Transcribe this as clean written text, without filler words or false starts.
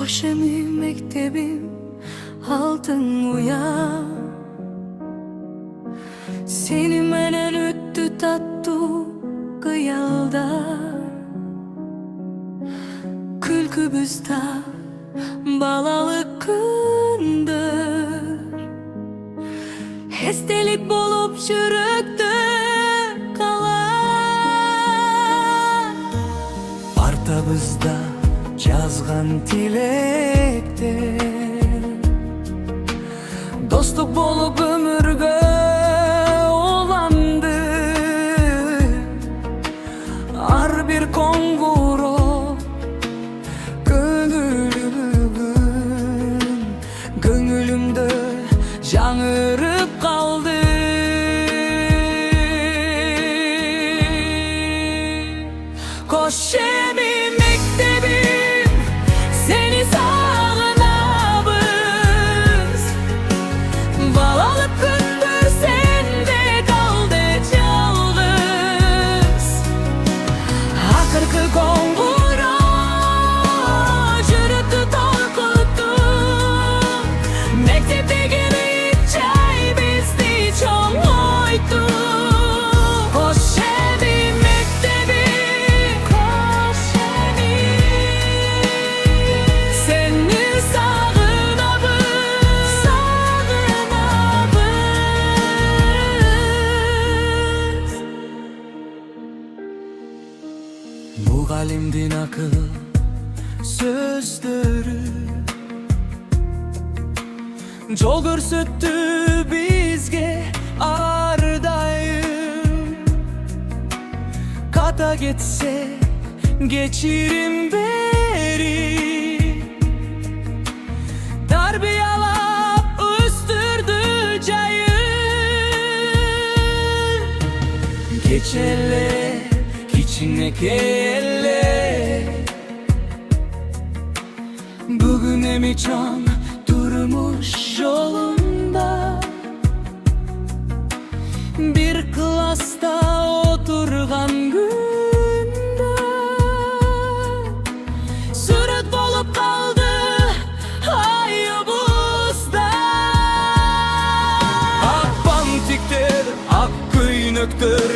Koşemi mektebim altın uya, seni menen öttü tattu kıyalda. Külkübüzda balalık kındır, hestelik bolup çürüktü kalan. Partabızda жазған tilektir, dostluk bolup ömürgө olandı. Ar bir konguro gönülümde жаңырып kaldı. Koşemi mektebim, seni sağınabız. Balalık gündür sende kaldı çalgız. Akırkı konguro çürüttü korkuttu. Mektepteki bir çay bizdi çok oydu. Koşemi mektebim, koşemi, seni sağınabız, sağınabız. Muğalimdin akıl sözdürü jol көрсөттү бизге ар дайым. Ката кетсе кечирим бери, тарбиялап өстүрдү жайын. Кечеле кичинекей, bugün emi çan durmuş yolunda. Bir klasta oturgan günde surat bolup kaldı ayıbızda. Ak bantiktir, ak köynöktür